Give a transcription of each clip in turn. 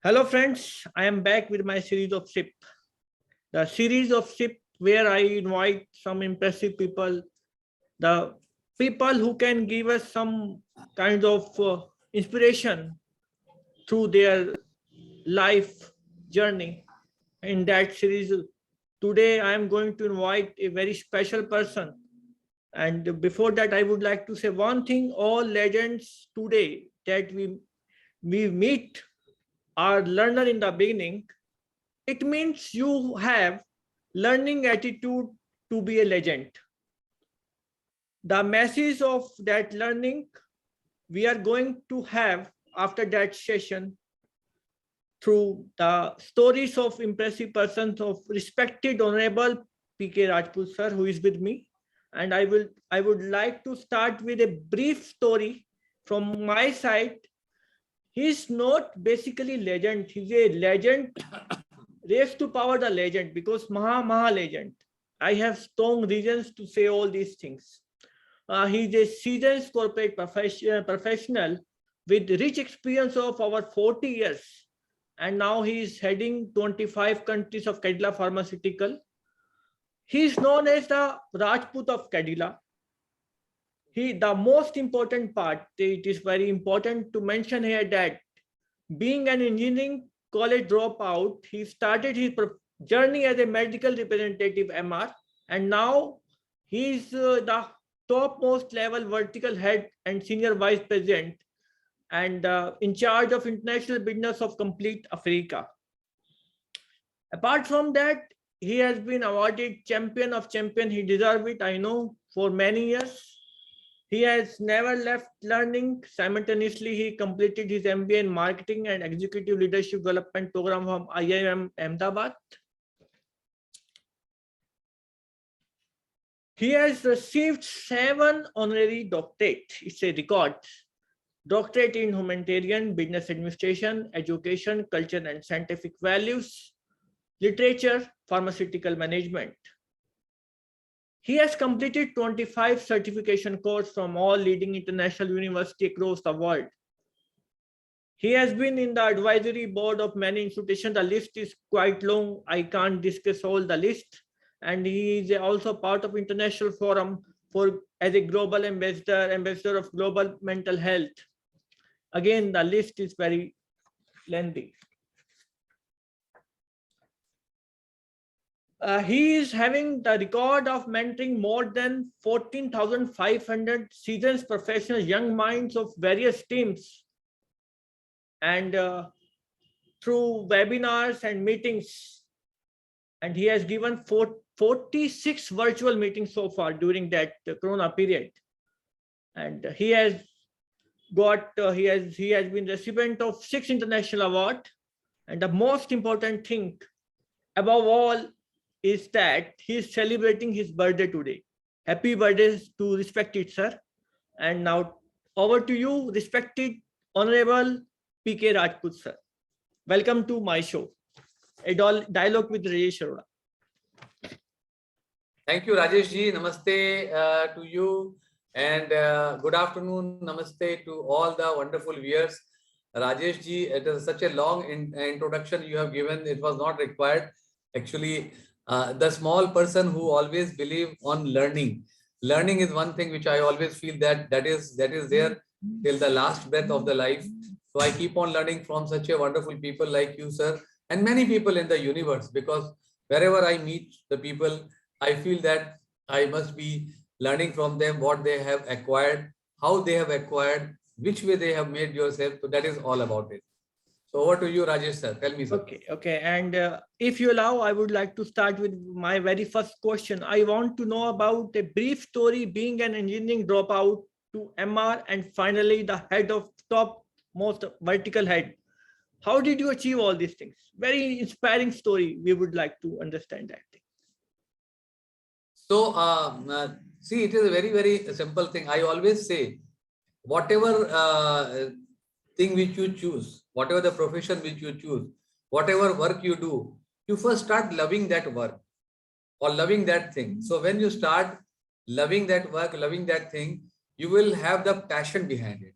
Hello friends, I am back with my series of SIP. The series of SIP where I invite some impressive people, the people who can give us some kind of inspiration through their life journey. In that series, today I am going to invite a very special person. And before that, I would like to say one thing: all legends today that we meet are learner in the beginning. It means you have learning attitude to be a legend. The message of that learning we are going to have after that session through the stories of impressive persons of respected Honorable P.K. Rajput sir, who is with me. And I would like to start with a brief story from my side. He's not basically legend. He's a legend raised to power the legend, because Maha legend. I have strong reasons to say all these things. He's a seasoned corporate professional with rich experience of over 40 years. And now he is heading 25 countries of Cadila Pharmaceutical. He is known as the Rajput of Cadila. The most important part, it is very important to mention here that being an engineering college dropout, he started his journey as a medical representative MR, and now he is the topmost level vertical head and senior vice president and in charge of international business of complete Africa. Apart from that, he has been awarded champion of champion. He deserves it, I know, for many years. He has never left learning. Simultaneously, he completed his MBA in Marketing and Executive Leadership Development Program from IIM Ahmedabad. He has received 7 honorary doctorates. It's a record. Doctorate in Humanitarian, Business Administration, Education, Culture and Scientific Values, Literature, Pharmaceutical Management. He has completed 25 certification courses from all leading international universities across the world. He has been in the advisory board of many institutions. The list is quite long. I can't discuss all the list. And he is also part of International Forum as a global ambassador of global mental health. Again, the list is very lengthy. He is having the record of mentoring more than 14,500 seasoned professional young minds of various teams, and through webinars and meetings. And he has given 46 virtual meetings so far during that Corona period. And he has got he has been recipient of 6 international awards. And the most important thing above all is that he is celebrating his birthday today. Happy birthday to respected sir. And now over to you, respected Honorable P.K. Rajput sir. Welcome to my show, a dialogue with Rajesh Arora. Thank you, Rajesh ji. Namaste to you, and good afternoon. Namaste to all the wonderful viewers. Rajesh ji, it is such a long introduction you have given. It was not required. Actually, the small person who always believe on learning. Learning is one thing which I always feel that is there till the last breath of the life. So I keep on learning from such a wonderful people like you, sir, and many people in the universe, because wherever I meet the people, I feel that I must be learning from them what they have acquired, how they have acquired, which way they have made yourself. So that is all about it. So over to you, Rajesh sir. Tell me, sir. Okay. And if you allow, I would like to start with my very first question. I want to know about a brief story being an engineering dropout to MR and finally the head of topmost vertical head. How did you achieve all these things? Very inspiring story. We would like to understand that thing. So, see, it is a very, very simple thing. I always say, whatever thing which you choose, whatever the profession which you choose, whatever work you do, you first start loving that work or loving that thing. So when you start loving that work, loving that thing, you will have the passion behind it.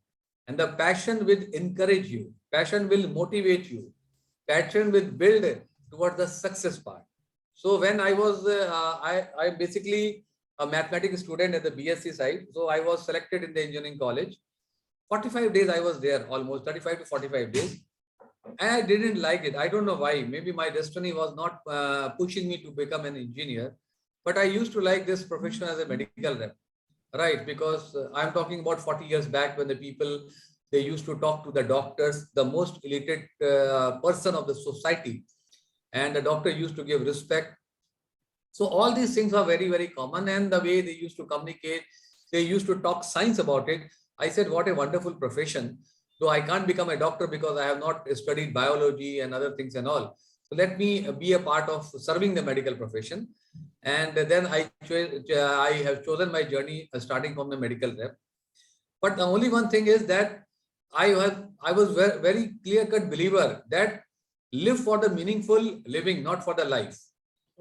And the passion will encourage you. Passion will motivate you. pattern with build towards the success part. So when I was, I basically a mathematics student at the BSc side. So I was selected in the engineering college. 45 days I was there, almost 35 to 45 days. And I didn't like it. I don't know why. Maybe my destiny was not pushing me to become an engineer. But I used to like this profession as a medical rep, right? Because I'm talking about 40 years back when the people, they used to talk to the doctors, the most elite person of the society. And the doctor used to give respect. So all these things are very, very common. And the way they used to communicate, they used to talk science about it. I said, what a wonderful profession. Though I can't become a doctor because I have not studied biology and other things and all. So let me be a part of serving the medical profession. And then I have chosen my journey starting from the medical rep. But the only one thing is that I was very, very clear-cut believer that live for the meaningful living, not for the life.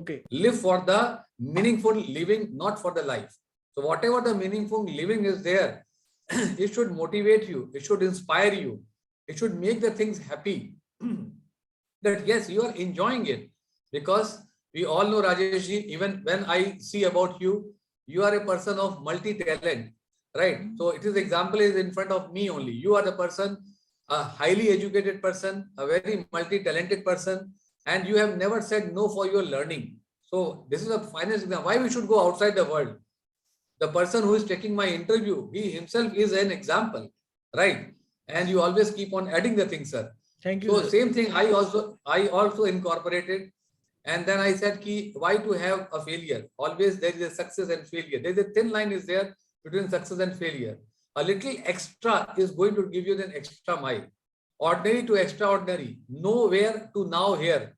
Okay. Live for the meaningful living, not for the life. So whatever the meaningful living is there, it should motivate you. It should inspire you. It should make the things happy. That yes, you are enjoying it. Because we all know, Rajeshji, even when I see about you, you are a person of multi-talent, right? So it is example is in front of me only. You are the person, a highly educated person, a very multi-talented person, and you have never said no for your learning. So this is a finest example. Why we should go outside the world? The person who is taking my interview, he himself is an example, right? And you always keep on adding the things, sir. Thank you. So Sir. same thing, I also incorporated. And then I said, why to have a failure? Always there is a success and failure. There is a thin line is there between success and failure. A little extra is going to give you an extra mile. Ordinary to extraordinary. Nowhere to now here.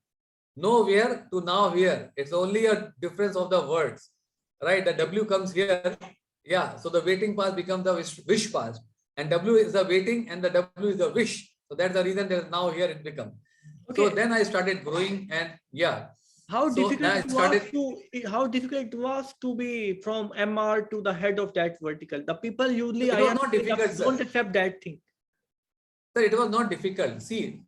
Nowhere to now here. It's only a difference of the words, right? The W comes here. Yeah. So the waiting pass becomes the wish pass. And W is the waiting and the W is the wish. So that's the reason that now here it becomes. Okay. So then I started growing and yeah. How difficult it was to be from MR to the head of that vertical? The people usually don't accept that thing. Sir, it was not difficult. See,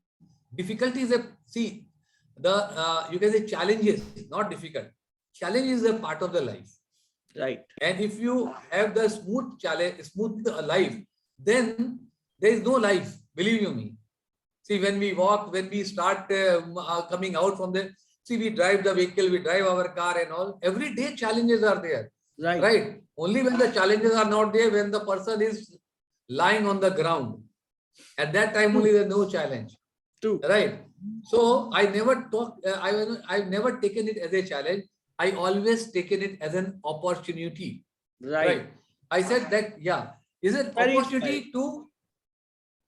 difficulty is you can say challenges, not difficult. Challenge is a part of the life. Right. And if you have the smooth life, then there is no life, believe you me. See, when we walk, when we start coming out from the, see, we drive the vehicle, we drive our car and all. Every day challenges are there. Right. Right. Only when the challenges are not there, when the person is lying on the ground. At that time, only there's no challenge. True. Right. So I never I've never taken it as a challenge. I always taken it as an opportunity. Right. I said that, yeah, is an opportunity to,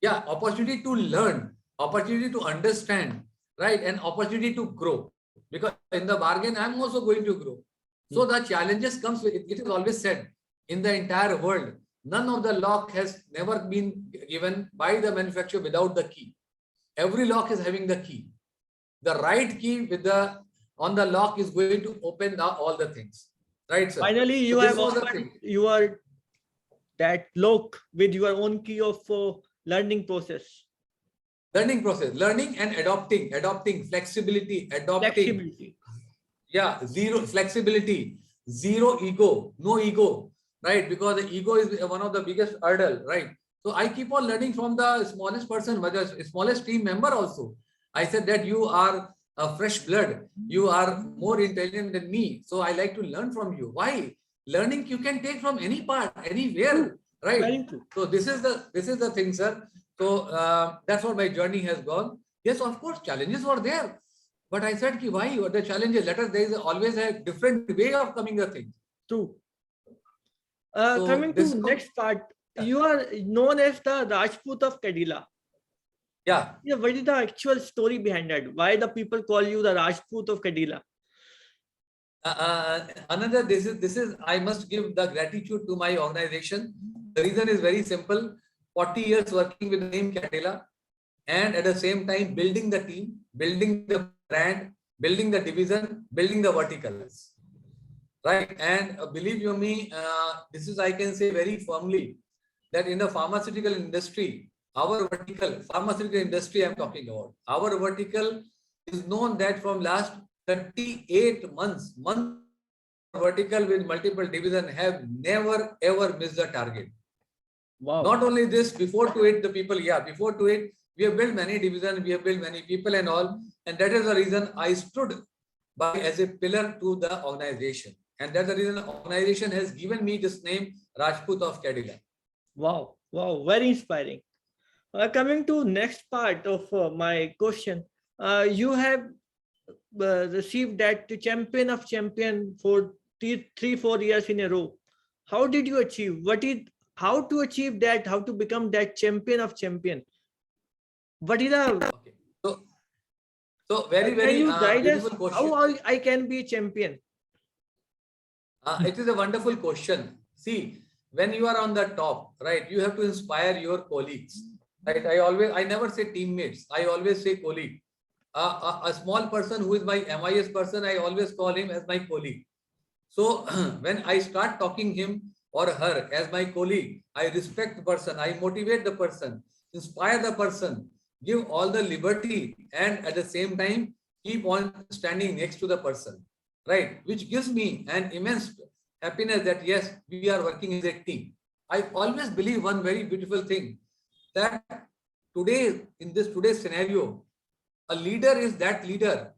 opportunity to learn, opportunity to understand, right? And opportunity to grow. Because in the bargain, I'm also going to grow. So the challenges comes with it. It is always said in the entire world, none of the lock has never been given by the manufacturer without the key. Every lock is having the key. The right key with the on the lock is going to open all the things. Right, sir? Finally, you have opened your that lock with your own key of learning process. Learning and adopting, flexibility, adopting. Yeah, zero flexibility, zero ego, no ego, right? Because the ego is one of the biggest hurdle, right? So I keep on learning from the smallest person, the smallest team member also. I said that you are a fresh blood, you are more intelligent than me. So I like to learn from you. Why? Learning you can take from any part, anywhere, right? So this is the thing, sir. So that's what my journey has gone. Yes, of course, challenges were there. But I said, why the challenges? There is always a different way of coming the thing. True. Coming to next part, you are known as the Rajput of Cadila. Yeah. What is the actual story behind that? Why the people call you the Rajput of Cadila? This is I must give the gratitude to my organization. The reason is very simple. 40 years working with the name Cadila, and at the same time building the team, building the brand, building the division, building the verticals. Right. And believe you me, this is I can say very firmly that in the pharmaceutical industry, our vertical, pharmaceutical industry I'm talking about, our vertical is known that from last 38 months, vertical with multiple division have never ever missed the target. Wow. Not only this, before to it, the people, before to it, we have built many divisions, we have built many people and all. And that is the reason I stood by as a pillar to the organization. And that's the reason the organization has given me this name, Rajput of Cadillac. Wow. Wow. Very inspiring. Coming to next part of my question, you have received that champion of champion for 3-4 years in a row. How did you achieve? How to achieve that? How to become that champion of champion? What is the? Okay. So very, Can very you guide us beautiful question. how I can be a champion? It is a wonderful question. See, when you are on the top, right, you have to inspire your colleagues. Right? I never say teammates. I always say colleague. A small person who is my MIS person, I always call him as my colleague. So when I start talking him or her as my colleague, I respect the person, I motivate the person, inspire the person, give all the liberty, and at the same time, keep on standing next to the person, right? Which gives me an immense happiness that yes, we are working as a team. I always believe one very beautiful thing, that today, in this today's scenario, a leader is that leader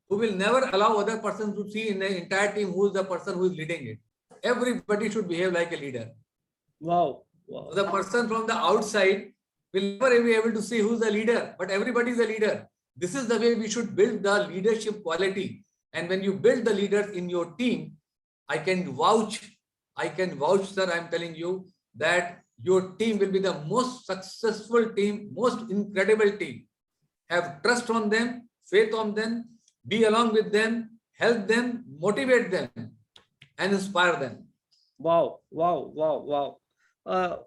who will never allow other person to see in the entire team who is the person who is leading it. Everybody should behave like a leader. Wow. Wow. The person from the outside will never be able to see who's the leader, but everybody is a leader. This is the way we should build the leadership quality. And when you build the leaders in your team, I can vouch, sir, I'm telling you that your team will be the most successful team, most incredible team. Have trust on them, faith on them, be along with them, help them, motivate them, and inspire them. Wow. Wow. Wow. Wow.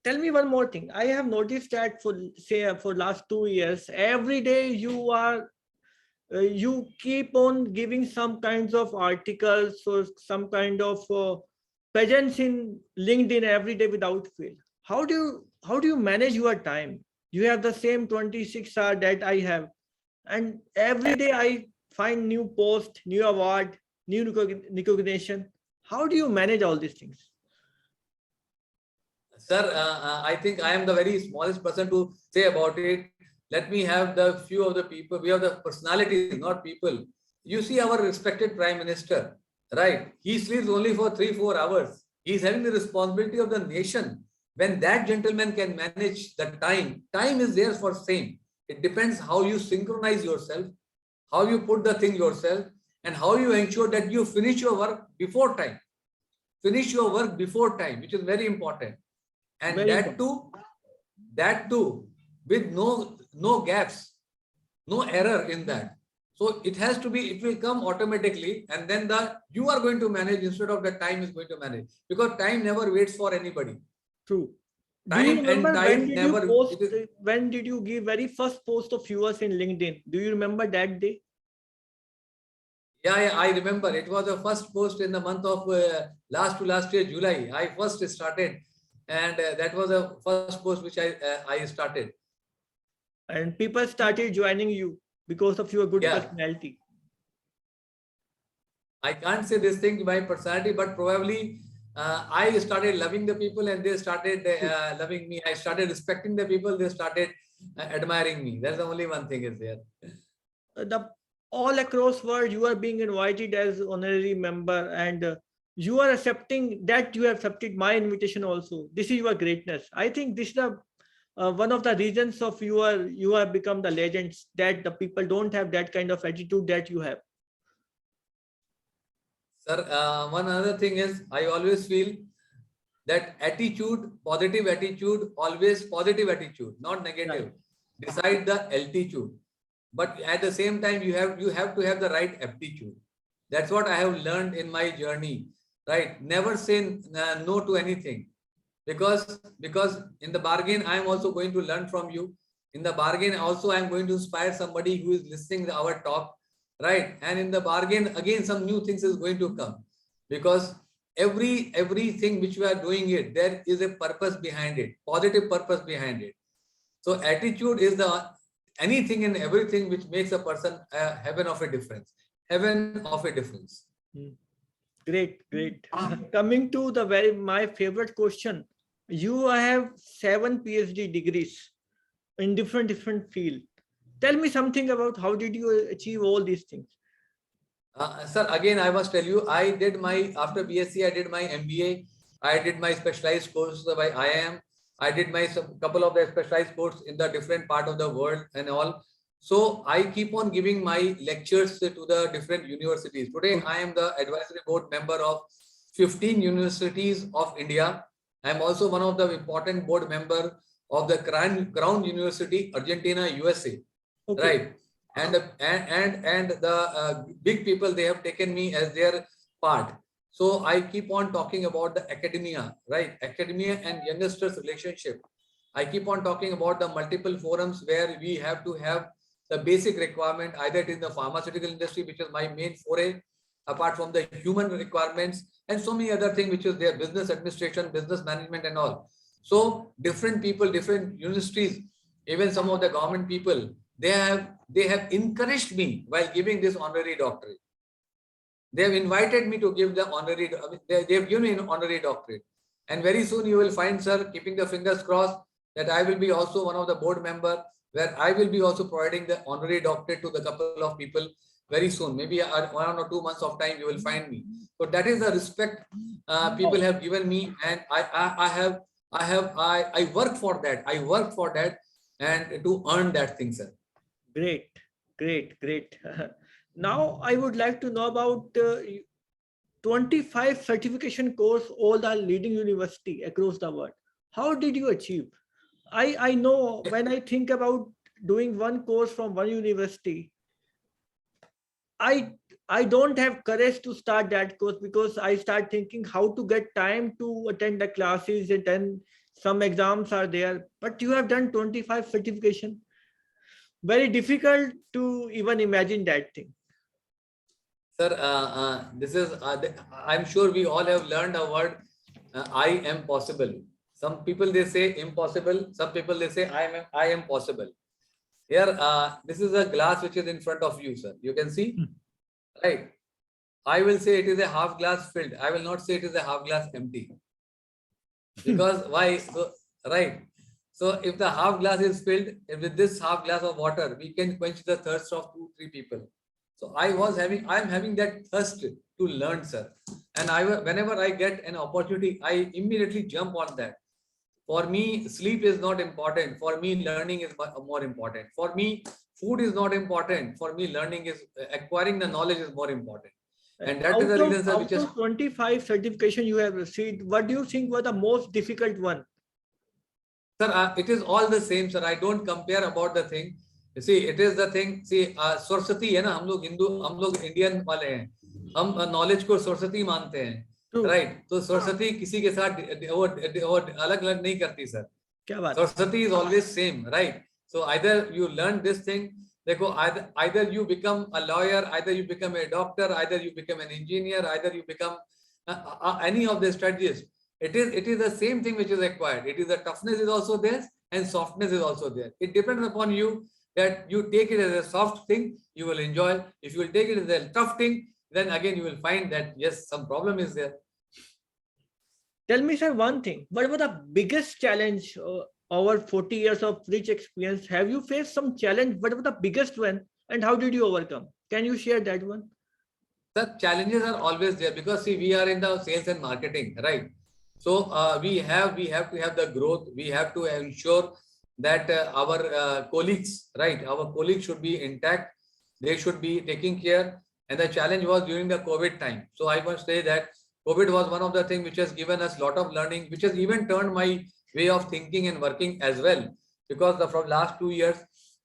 Tell me one more thing. I have noticed that for last 2 years, every day you keep on giving some kinds of articles or some kind of presence in LinkedIn every day without fail. How do you manage your time? You have the same 26 hour that I have, and every day I find new post, new award, new recognition. How do you manage all these things? Sir, I think I am the very smallest person to say about it. Let me have the few of the people. We have the personalities, not people. You see our respected Prime Minister, right? He sleeps only for 3-4 hours. He is having the responsibility of the nation. When that gentleman can manage the time is there for same. It depends how you synchronize yourself, how you put the thing yourself, and how you ensure that you finish your work before time. Finish your work before time, which is very important. And Very that too, with no gaps, no error in that. So it has to be, it will come automatically, and then you are going to manage instead of the time is going to manage, because time never waits for anybody. True. Do you Time remember and when time did never. you post? When did you give very first post of yours in LinkedIn? Do you remember that day? Yeah, I remember. It was the first post in the month of last year, July. I first started, and that was the first post which I started. And people started joining you because of your good Yeah. personality. I can't say this thing by personality, but probably I started loving the people and they started loving me. I started respecting the people. They started admiring me. That's the only one thing is there. All across world, you are being invited as honorary member, and you are accepting that. You have accepted my invitation also. This is your greatness. I think this is the one of the reasons of you have become the legends, that the people don't have that kind of attitude that you have. Sir, one other thing is I always feel that attitude, positive attitude, always positive attitude, not negative. Right. Decide the altitude. But at the same time, you have to have the right aptitude. That's what I have learned in my journey. Right? Never say no to anything, because in the bargain, I am also going to learn from you. In the bargain, also I am going to inspire somebody who is listening to our talk. Right? And in the bargain, again, some new things is going to come, because everything which we are doing it, there is a purpose behind it, positive purpose behind it. So attitude is the anything and everything which makes a person a heaven of a difference. Heaven of a difference. Great, great. Coming to the my favorite question. You have 7 PhD degrees in different field. Tell me something about how did you achieve all these things? Sir, again, I must tell you, I did my, after BSc, I did my MBA. I did my specialized course by IIM. I did my couple of the specialized course in the different part of the world and all. So I keep on giving my lectures to the different universities. Today, I am the advisory board member of 15 universities of India. I am also one of the important board member of the Crown University, Argentina, USA. Okay. Right. And the big people, they have taken me as their part. So I keep on talking about the academia, right? Academia and youngsters relationship. I keep on talking about the multiple forums where we have to have the basic requirement, either it is the pharmaceutical industry, which is my main foray, apart from the human requirements, and so many other things, which is their business administration, business management and all. So different people, different universities, even some of the government people, they have encouraged me while giving this honorary doctorate. They have invited me to give the honorary, they have given me an honorary doctorate. And very soon you will find, sir, keeping the fingers crossed, that I will be also one of the board member, where I will be also providing the honorary doctorate to the couple of people very soon. Maybe 1 or 2 months of time, you will find me. So that is the respect people have given me, and I work for that. I work for that and to earn that thing, sir. Great, great, great. Now I would like to know about 25 certification course, all the leading university across the world. How did you achieve? I know when I think about doing one course from one university, I don't have courage to start that course because I start thinking how to get time to attend the classes, and then some exams are there. But you have done 25 certification. Very difficult to even imagine that thing. Sir, this is, I'm sure we all have learned a word, I am possible. Some people, they say impossible. Some people, they say I am possible. Here, this is a glass which is in front of you, sir. You can see, right? I will say it is a half glass filled. I will not say it is a half glass empty. Because why? So, right. So if the half glass is filled, with this half glass of water, we can quench the thirst of 2-3 people. So I am having that thirst to learn, sir. And whenever I get an opportunity, I immediately jump on that. For me, sleep is not important. For me, learning is more important. For me, food is not important. For me, learning is, acquiring the knowledge is more important. And that is the reason, sir, which is 25 certification you have received, what do you think was the most difficult one? Sir, it is all the same, sir. I don't compare about the thing. You see, it is the thing. See, Saraswati है ना, हम लोग हिंदू, हम लोग Indian वाले हैं. हम knowledge को सरस्वती मानते हैं, राइट? तो सरस्वती किसी के साथ वो अलग अलग नहीं करती, सर. क्या बात? Saraswati is always same, right? So either you learn this thing. देखो, either you become a lawyer, either you become a doctor, either you become an engineer, either you become any of the strategists. It is the same thing which is acquired. It is the toughness is also there and softness is also there. It depends upon you, that you take it as a soft thing, you will enjoy. If you will take it as a tough thing, then again you will find that yes, some problem is there. Tell me, sir, one thing. What was the biggest challenge over 40 years of rich experience? Have you faced some challenge? What was the biggest one, and how did you overcome? Can you share that one? The challenges are always there, because see, we are in the sales and marketing, right? So we have to have the growth. We have to ensure that our colleagues, right? Our colleagues should be intact. They should be taking care. And the challenge was during the COVID time. So I must say that COVID was one of the things which has given us a lot of learning, which has even turned my way of thinking and working as well. Because from last 2 years,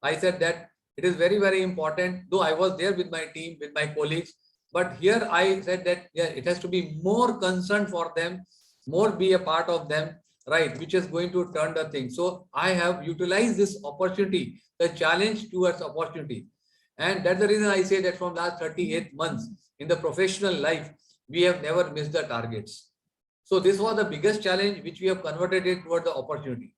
I said that it is very, very important. Though I was there with my team, with my colleagues, but here I said that yeah, it has to be more concerned for them, more be a part of them, right, which is going to turn the thing. So I have utilized this opportunity, the challenge towards opportunity. And that's the reason I say that from last 38 months in the professional life, we have never missed the targets. So this was the biggest challenge which we have converted it toward the opportunity.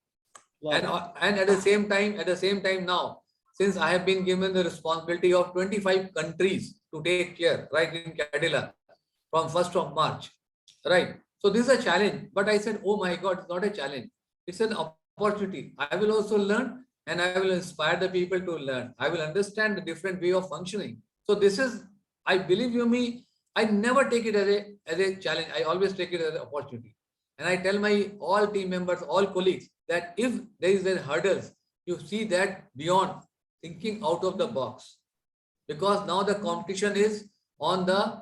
Wow. And at the same time now, since I have been given the responsibility of 25 countries to take care, right, in Cadilla from 1st of March, right? So this is a challenge, but I said, oh my God, it's not a challenge. It's an opportunity. I will also learn and I will inspire the people to learn. I will understand the different way of functioning. So this is, I believe you me, I never take it as a challenge. I always take it as an opportunity. And I tell my all team members, all colleagues that if there is a hurdles, you see that beyond thinking out of the box, because now the competition is on the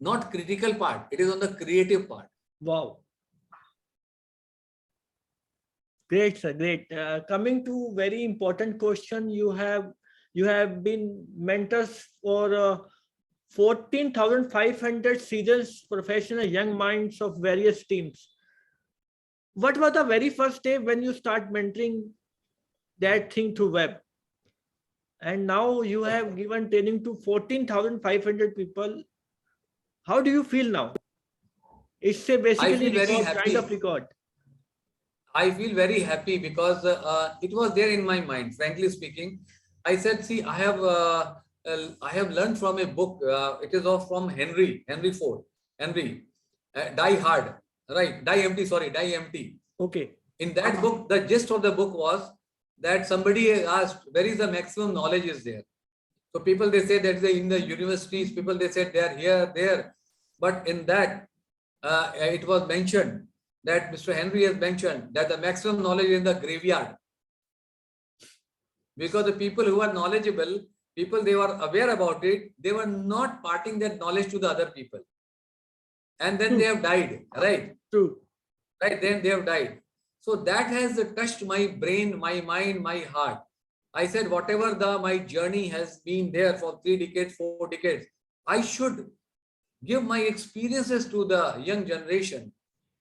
not critical part, it is on the creative part. Wow. Great, sir. Great. Coming to very important question, you have been mentors for 14,500 serious professional young minds of various teams. What was the very first day when you start mentoring that thing through web? And now you have given training to 14,500 people. How do you feel now? It's a basically record, kind of record. I feel very happy because it was there in my mind. Frankly speaking, I said, see, I have learned from a book. It is from Henry Ford. Die Hard, right? Die Empty. Sorry, Die Empty. Okay. In that book, the gist of the book was that somebody asked, where is the maximum knowledge is there? So people, they say that in the universities, people, they said they are here, there. But in that, it was mentioned that Mr. Henry has mentioned that the maximum knowledge is in the graveyard. Because the people who are knowledgeable, people, they were aware about it, they were not parting that knowledge to the other people. And then they have died, right? True. Right, then they have died. So that has touched my brain, my mind, my heart. I said, whatever my journey has been there for 3 decades, 4 decades, I should give my experiences to the young generation,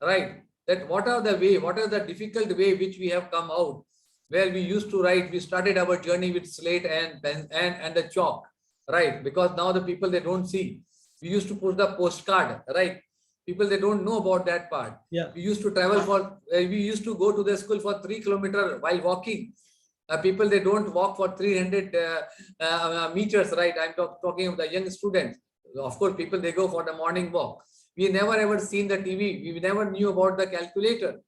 right? That what are the difficult way which we have come out, where we used to write, we started our journey with slate and pen and the chalk, right? Because now the people, they don't see. We used to put the postcard, right? People, they don't know about that part. Yeah. We used to travel we used to go to the school for 3 kilometers while walking. People, they don't walk for 300 meters, right? I'm talking of the young students. Of course, people, they go for the morning walk. We never ever seen the TV. We never knew about the calculator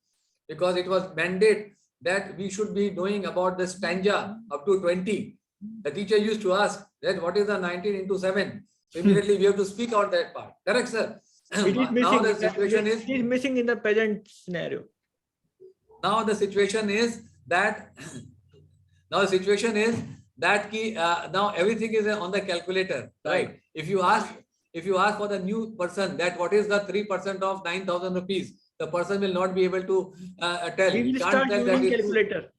because it was mandate that we should be knowing about the stanza up to 20. The teacher used to ask that what is the 19 into 7? So immediately we have to speak out that part. Correct, sir? It is missing. Now the situation it is missing in the present scenario. Now the situation is that now everything is on the calculator, right? If you ask for the new person that what is the 3% of 9,000 rupees, the person will not be able to tell. We will start using calculator.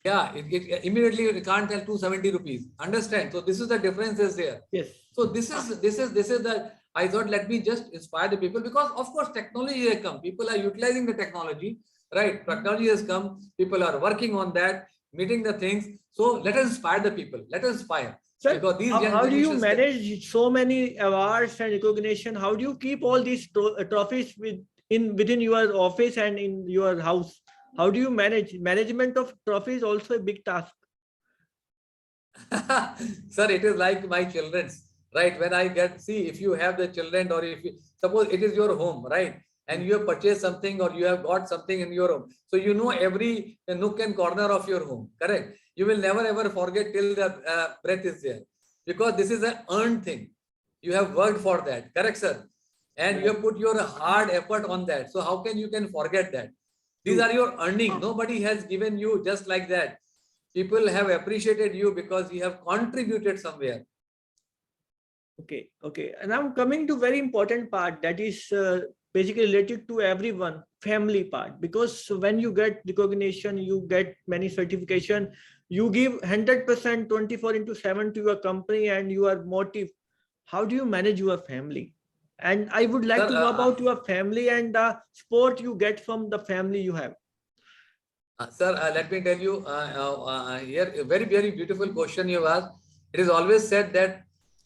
Yeah, immediately it can't tell 270 rupees. Understand? So this is the differences there. Yes. So this is the, I thought, let me just inspire the people, because of course technology has come. People are utilizing the technology, right? Technology has come. People are working on that, meeting the things. So let us inspire the people. Let us inspire. Sir, because these how do you manage so many awards and recognition? How do you keep all these trophies within your office and in your house? How do you manage? Management of trophies also a big task. Sir, it is like my children's, right? When I if you have the children, or if you suppose it is your home, right? And you have purchased something or you have got something in your home. So you know every nook and corner of your home, correct? You will never ever forget till the breath is there, because this is an earned thing. You have worked for that, correct, sir? And you have put your hard effort on that. So how can you forget that? These are your earnings. Nobody has given you just like that. People have appreciated you because you have contributed somewhere. Okay. And I'm coming to very important part that is basically related to everyone, family part. Because when you get recognition, you get many certification, you give 100% 24/7 to your company and your motive. How do you manage your family? And I would like to know about your family and the support you get from the family you have. Sir, let me tell you here, a very, very beautiful question you asked. It is always said that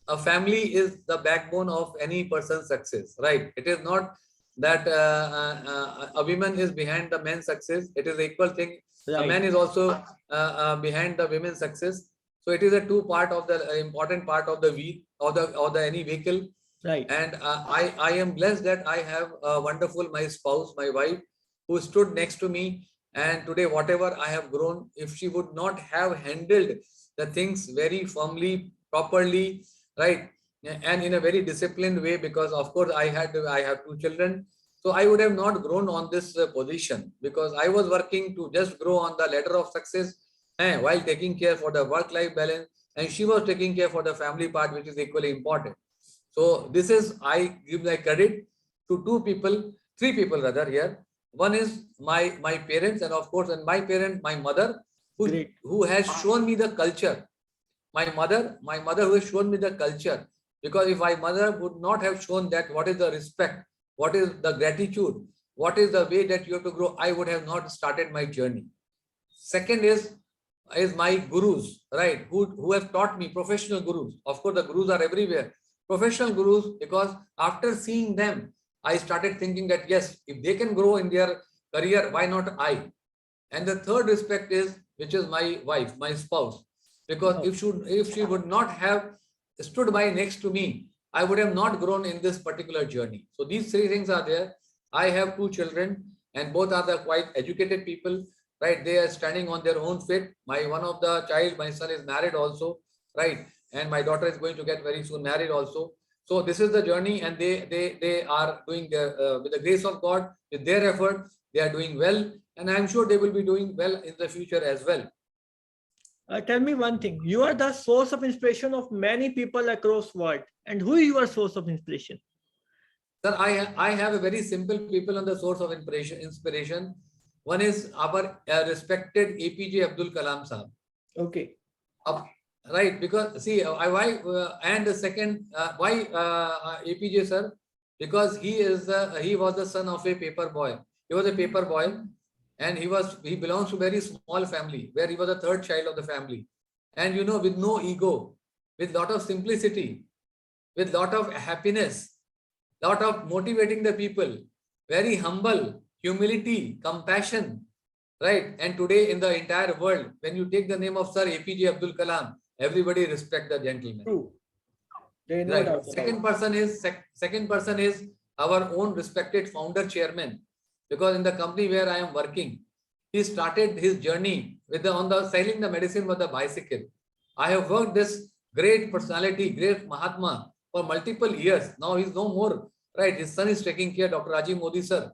a family is the backbone of any person's success, right? It is not that a woman is behind the man's success. It is the equal thing. Right. A man is also behind the women's success. So it is a two part of the important part of the wheel or the any vehicle. Right. And I am blessed that I have a wonderful my spouse, my wife, who stood next to me. And today, whatever I have grown, if she would not have handled the things very firmly, properly, right, and in a very disciplined way, because of course I have two children, so I would have not grown on this position, because I was working to just grow on the ladder of success, while taking care for the work-life balance, and she was taking care for the family part, which is equally important. So this is, I give my credit to two people, three people rather here. One is my parents, and of course, and my parent, my mother, who has shown me the culture. My mother who has shown me the culture. Because if my mother would not have shown that what is the respect, what is the gratitude, what is the way that you have to grow, I would have not started my journey. Second is my gurus, right? Who have taught me, professional gurus. Of course, the gurus are everywhere. Professional gurus, because after seeing them, I started thinking that yes, if they can grow in their career, why not I? And the third respect is, which is my wife, my spouse, because if she would not have stood by next to me, I would have not grown in this particular journey. So these three things are there. I have two children, and both are the quite educated people, right? They are standing on their own feet. One of the child, my son, is married also, right? And my daughter is going to get very soon married also. So this is the journey, and they are doing their with the grace of God, with their effort, they are doing well, and I'm sure they will be doing well in the future as well. Tell me one thing. You are the source of inspiration of many people across world. And who is your source of inspiration? Sir, I have a very simple people on the source of inspiration. One is our respected APJ Abdul Kalam Sahab. Okay. Right, because see, why and the second, why APJ sir? Because he was the son of a paper boy. He was a paper boy, and he belongs to a very small family where he was the third child of the family, and with no ego, with lot of simplicity, with lot of happiness, lot of motivating the people, very humble, humility, compassion, right? And today in the entire world, when you take the name of Sir APJ Abdul Kalam, everybody respect the gentleman. True. Right. Second person is our own respected founder chairman, because in the company where I am working, he started his journey with on the selling the medicine with the bicycle. I have worked this great personality, great Mahatma for multiple years. Now he's no more, right? His son is taking care, Dr. Rajiv Modi sir.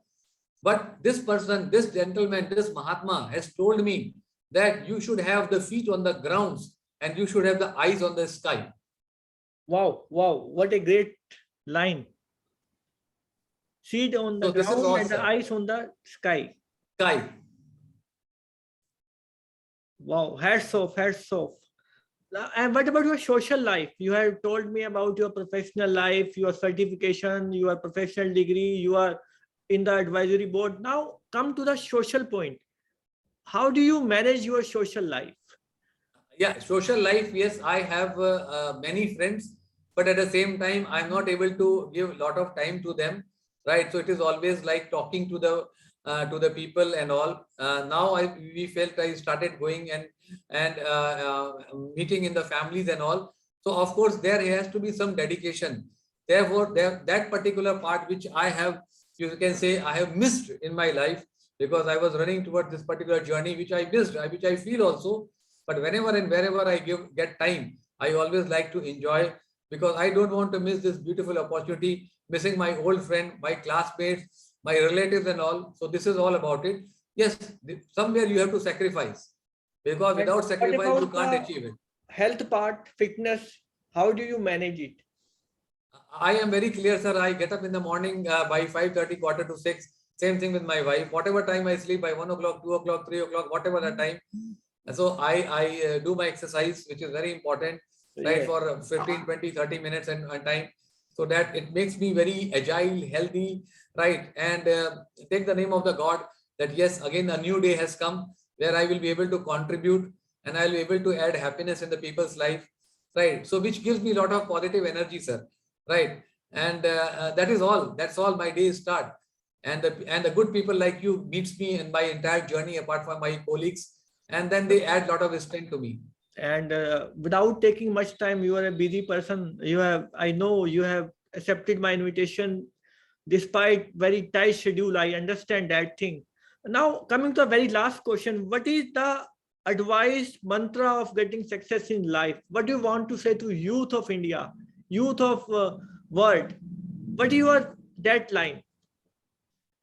But this person, this gentleman, this Mahatma has told me that you should have the feet on the grounds and you should have the eyes on the sky. Wow, wow, what a great line. Seed on the ground and the eyes on the sky. Sky. Wow, hats off, hats off. And what about your social life? You have told me about your professional life, your certification, your professional degree, you are in the advisory board. Now come to the social point. How do you manage your social life? Yeah, social life, yes, I have many friends, but at the same time, I'm not able to give a lot of time to them, right? So it is always like talking to the people and all. Now we felt I started going and meeting in the families and all. So of course there has to be some dedication. Therefore, that particular part which I have, you can say, I have missed in my life, because I was running towards this particular journey, which I missed, which I feel also. But whenever and wherever I get time, I always like to enjoy, because I don't want to miss this beautiful opportunity, missing my old friend, my classmates, my relatives and all. So this is all about it. Yes, somewhere you have to sacrifice, because without sacrifice, you can't achieve it. Health part, fitness, how do you manage it? I am very clear, sir. I get up in the morning by 5:30, 5:45. Same thing with my wife. Whatever time I sleep, by 1 o'clock, 2 o'clock, 3 o'clock, whatever the time. So I do my exercise, which is very important, right? For 15, 20, 30 minutes and time, so that it makes me very agile, healthy, right? And take the name of the God that yes, again, a new day has come where I will be able to contribute and I'll be able to add happiness in the people's life, right? So which gives me a lot of positive energy, sir, right? And that is all. That's all my days start. And the good people like you meets me in my entire journey, apart from my colleagues, and then they add a lot of strength to me. And without taking much time, you are a busy person. I know you have accepted my invitation despite very tight schedule. I understand that thing. Now, coming to the very last question, what is the advice mantra of getting success in life? What do you want to say to youth of India, youth of world? What is your that line?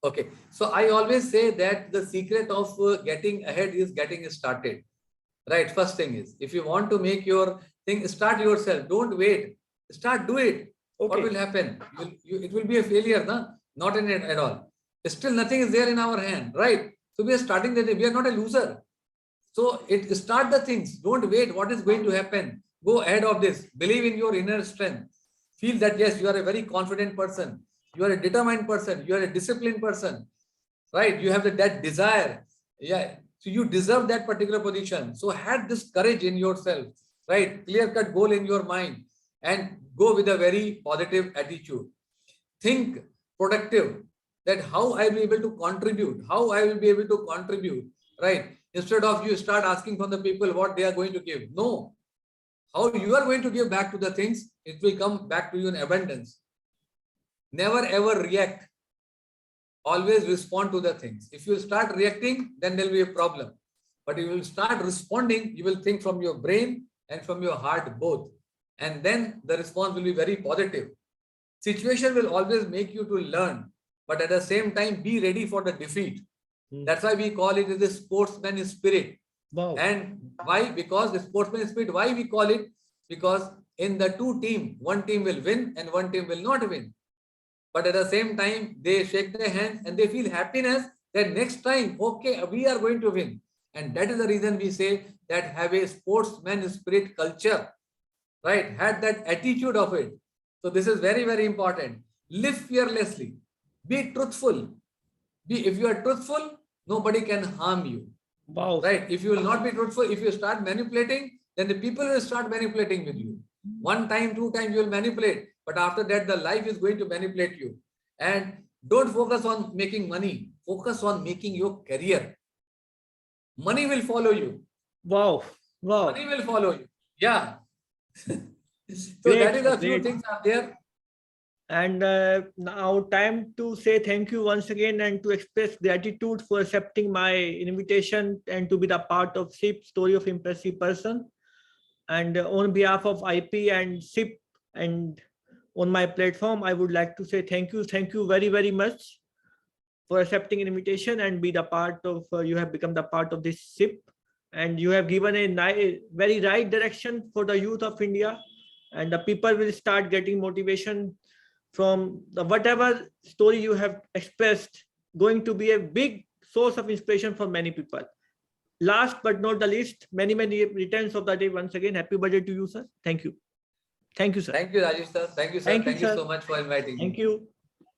Okay, so I always say that the secret of getting ahead is getting started. Right, first thing is, if you want to make your thing, start yourself. Don't wait. Start, do it. What Okay. will happen? It will be a failure, no? Not in it at all. Still, nothing is there in our hand, right? So we are starting that. We are not a loser. So start the things. Don't wait. What is going to happen? Go ahead of this. Believe in your inner strength. Feel that yes, you are a very confident person. You are a determined person. You are a disciplined person, right? You have that desire. Yeah. So you deserve that particular position. So have this courage in yourself, right? Clear-cut goal in your mind and go with a very positive attitude. Think productive, that how I will be able to contribute, how I will be able to contribute, right? Instead of you start asking from the people what they are going to give. No, how you are going to give back to the things, it will come back to you in abundance. Never ever react. Always respond to the things. If you start reacting, then there will be a problem. But if you will start responding, you will think from your brain and from your heart both. And then the response will be very positive. Situation will always make you to learn, but at the same time, be ready for the defeat. That's why we call it the sportsman spirit. Wow. And why? Because the sportsman spirit, why we call it? Because in the two teams, one team will win and one team will not win. But at the same time, they shake their hands and they feel happiness that next time, okay, we are going to win. And that is the reason we say that have a sportsman spirit culture, right? Had that attitude of it. So this is very, very important. Live fearlessly. Be truthful. If you are truthful, nobody can harm you. Wow. Right? If you will not be truthful, if you start manipulating, then the people will start manipulating with you. One time, two times you will manipulate. But after that, the life is going to manipulate you. And don't focus on making money. Focus on making your career. Money will follow you. Wow. Wow. Money will follow you. Yeah. So Great, that is a few great. things are there. And now time to say thank you once again and to express gratitude for accepting my invitation and to be the part of SIP, Story of Impressive Person. And on behalf of IP and SIP and on my platform, I would like to say thank you. Thank you very, very much for accepting an invitation and be the part of, you have become the part of this SIP. And you have given a very right direction for the youth of India. And the people will start getting motivation from the whatever story you have expressed, going to be a big source of inspiration for many people. Last but not the least, many returns of the day. Once again, happy birthday to you, sir. Thank you. Thank you, sir. Thank you, Rajesh sir. Thank you, sir. Thank you so much for inviting me. Thank you.